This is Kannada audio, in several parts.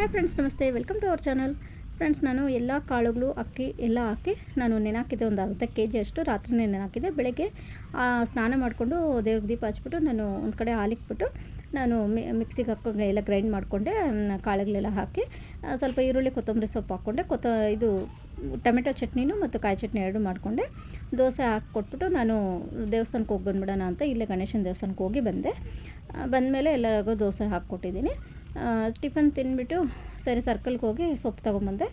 ಹಾಯ್ ಫ್ರೆಂಡ್ಸ್, ನಮಸ್ತೆ. Welcome to our channel. Friends, ನಾನು ಎಲ್ಲ ಕಾಳುಗಳು ಅಕ್ಕಿ ಎಲ್ಲ ಹಾಕಿ ನಾನು ನೆನೆಹಾಕಿದ್ದೆ. ಒಂದು ಅರ್ಧ ಕೆ ಜಿಯಷ್ಟು ರಾತ್ರಿನೇ ನೆನೆಹಾಕಿದ್ದೆ. ಬೆಳಗ್ಗೆ ಸ್ನಾನ ಮಾಡಿಕೊಂಡು ದೇವ್ರಿಗೆ ದೀಪ ಹಚ್ಬಿಟ್ಟು ನಾನು ಒಂದು ಕಡೆ ಹಾಲಿಕ್ಬಿಟ್ಟು ನಾನು ಮಿಕ್ಸಿಗೆ ಹಾಕೊಂಡು ಎಲ್ಲ ಗ್ರೈಂಡ್ ಮಾಡಿಕೊಂಡೆ. ಕಾಳುಗಳೆಲ್ಲ ಹಾಕಿ ಸ್ವಲ್ಪ ಈರುಳ್ಳಿ ಕೊತ್ತಂಬರಿ ಸೊಪ್ಪು ಹಾಕ್ಕೊಂಡೆ. ಇದು ಟೊಮೆಟೊ ಚಟ್ನಿನೂ ಮತ್ತು ಕಾಯಿ ಚಟ್ನಿ ಎರಡು ಮಾಡಿಕೊಂಡೆ. ದೋಸೆ ಹಾಕ್ಕೊಟ್ಬಿಟ್ಟು ನಾನು ದೇವಸ್ಥಾನಕ್ಕೆ ಹೋಗಿ ಬಂದುಬಿಡೋಣ ಅಂತ ಇಲ್ಲೇ ಗಣೇಶನ ದೇವಸ್ಥಾನಕ್ಕೆ ಹೋಗಿ ಬಂದೆ. ಬಂದಮೇಲೆ ಎಲ್ಲರಿಗೂ ದೋಸೆ ಹಾಕ್ಕೊಟ್ಟಿದ್ದೀನಿ. ಟಿಫನ್ ತಿಂದುಬಿಟ್ಟು ಸರಿ ಸರ್ಕಲ್ಗೆ ಹೋಗಿ ಸೊಪ್ಪು ತೊಗೊಂಬಂದೆ.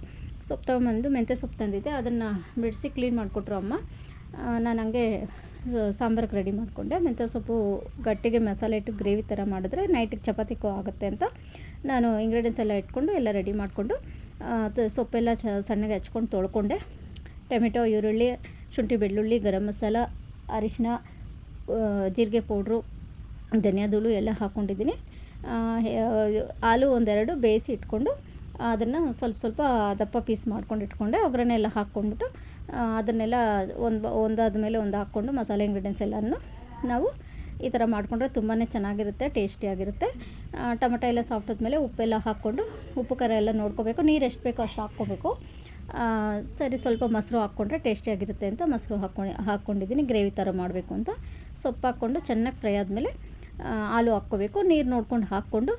ಸೊಪ್ಪು ತೊಗೊಂಬಂದು ಮೆಂತ್ಯ ಸೊಪ್ಪು ತಂದಿದ್ದೆ. ಅದನ್ನು ಬಿಡಿಸಿ ಕ್ಲೀನ್ ಮಾಡಿಕೊಟ್ರು ಅಮ್ಮ. ನಾನು ಹಂಗೆ ಸಾಂಬಾರಿಗೆ ರೆಡಿ ಮಾಡಿಕೊಂಡೆ. ಮೆಂತ್ಯ ಸೊಪ್ಪು ಗಟ್ಟಿಗೆ ಮಸಾಲೆ ಇಟ್ಟು ಗ್ರೇವಿ ಥರ ಮಾಡಿದ್ರೆ ನೈಟಿಗೆ ಚಪಾತಿಗೂ ಆಗುತ್ತೆ ಅಂತ ನಾನು ಇಂಗ್ರೀಡಿಯೆಂಟ್ಸ್ ಎಲ್ಲ ಇಟ್ಕೊಂಡು ಎಲ್ಲ ರೆಡಿ ಮಾಡಿಕೊಂಡು ಸೊಪ್ಪೆಲ್ಲ ಸಣ್ಣಗೆ ಹಚ್ಕೊಂಡು ತೊಳ್ಕೊಂಡೆ. ಟೊಮೆಟೊ, ಈರುಳ್ಳಿ, ಶುಂಠಿ, ಬೆಳ್ಳುಳ್ಳಿ, ಗರಂ ಮಸಾಲ, ಅರಿಶಿನ, ಜೀರಿಗೆ ಪೌಡ್ರು, ಧನಿಯಾಧೂಳು ಎಲ್ಲ ಹಾಕ್ಕೊಂಡಿದ್ದೀನಿ. ಹಾಲು ಒಂದೆರಡು ಬೇಯಿಸಿ ಇಟ್ಕೊಂಡು ಅದನ್ನು ಸ್ವಲ್ಪ ದಪ್ಪ ಪೀಸ್ ಮಾಡ್ಕೊಂಡು ಇಟ್ಕೊಂಡೆ. ಒಗ್ಗರಣೆ ಎಲ್ಲ ಹಾಕ್ಕೊಂಡ್ಬಿಟ್ಟು ಅದನ್ನೆಲ್ಲ ಒಂದಾದ ಮೇಲೆ ಒಂದು ಹಾಕ್ಕೊಂಡು ಮಸಾಲೆ ಇಂಗ್ರೀಡಿಯೆಂಟ್ಸ್ ಎಲ್ಲನೂ ನಾವು ಈ ಥರ ಮಾಡಿಕೊಂಡ್ರೆ ತುಂಬಾ ಚೆನ್ನಾಗಿರುತ್ತೆ, ಟೇಸ್ಟಿಯಾಗಿರುತ್ತೆ. ಟೊಮೆಟೊ ಎಲ್ಲ ಸಾಫ್ಟ್ ಆದಮೇಲೆ ಉಪ್ಪೆಲ್ಲ ಹಾಕ್ಕೊಂಡು ಉಪ್ಪು ಖಾರ ಎಲ್ಲ ನೋಡ್ಕೋಬೇಕು. ನೀರು ಎಷ್ಟು ಬೇಕೋ ಅಷ್ಟು ಹಾಕ್ಕೋಬೇಕು. ಸರಿ, ಸ್ವಲ್ಪ ಮೊಸರು ಹಾಕ್ಕೊಂಡ್ರೆ ಟೇಸ್ಟಿಯಾಗಿರುತ್ತೆ ಅಂತ ಮೊಸರು ಹಾಕ್ಕೊಂಡಿದ್ದೀನಿ. ಗ್ರೇವಿ ಥರ ಮಾಡಬೇಕು ಅಂತ ಸೊಪ್ಪು ಹಾಕ್ಕೊಂಡು ಚೆನ್ನಾಗಿ ಫ್ರೈ ಆದಮೇಲೆ ಹಾಲು ಹಾಕ್ಕೋಬೇಕು. ನೀರು ನೋಡ್ಕೊಂಡು ಹಾಕ್ಕೊಂಡು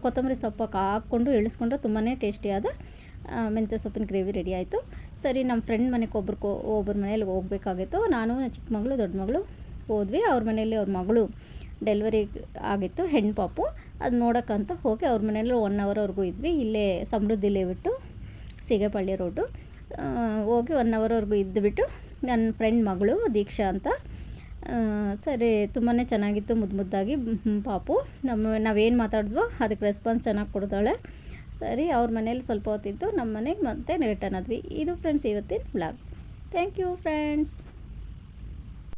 ಕೊತ್ತಂಬರಿ ಸೊಪ್ಪು ಹಾಕ್ಕೊಂಡು ಇಳಿಸ್ಕೊಂಡ್ರೆ ತುಂಬಾ ಟೇಸ್ಟಿಯಾದ ಮೆಂತ್ಯ ಸೊಪ್ಪಿನ ಗ್ರೇವಿ ರೆಡಿ ಆಯಿತು. ಸರಿ, ನಮ್ಮ ಫ್ರೆಂಡ್ ಮನೆಗೆ ಒಬ್ಬರ ಮನೇಲಿ ಹೋಗಬೇಕಾಗಿತ್ತು. ನಾನು ಚಿಕ್ಕ ಮಗಳು ದೊಡ್ಡ ಮಗಳು ಹೋದ್ವಿ. ಅವ್ರ ಮನೆಯಲ್ಲಿ ಅವ್ರ ಮಗಳು ಡೆಲಿವರಿ ಆಗಿತ್ತು, ಹೆಣ್ಣು ಪಾಪು. ಅದು ನೋಡೋಕ್ಕಂತ ಹೋಗಿ ಅವ್ರ ಮನೇಲಿ 1 ಅವರ್ವರೆಗೂ ಇದ್ವಿ. ಇಲ್ಲೇ ಸಮೃದ್ಧಿಲೇ ಬಿಟ್ಟು ಸೀಗೆಪಳ್ಳಿ ರೋಡು ಹೋಗಿ 1 ಅವರ್ವರೆಗೂ ಇದ್ದುಬಿಟ್ಟು ನನ್ನ ಫ್ರೆಂಡ್ ಮಗಳು ದೀಕ್ಷಾ ಅಂತ. ಸರಿ, ತುಂಬಾ ಚೆನ್ನಾಗಿತ್ತು, ಮುದ್ದಾಗಿ ಪಾಪು. ನಾವೇನು ಮಾತಾಡಿದ್ವೋ ಅದಕ್ಕೆ ರೆಸ್ಪಾನ್ಸ್ ಚೆನ್ನಾಗಿ ಕೊಡ್ತಾಳೆ. ಸರಿ, ಅವ್ರ ಮನೇಲಿ ಸ್ವಲ್ಪ ಹೊತ್ತಿದ್ದು ನಮ್ಮ ಮನೆಗೆ ಮತ್ತೆ ರಿಟರ್ನ್ ಆದ್ವಿ. ಇದು ಫ್ರೆಂಡ್ಸ್ ಇವತ್ತಿನ ವ್ಲಾಗ್. Thank you friends.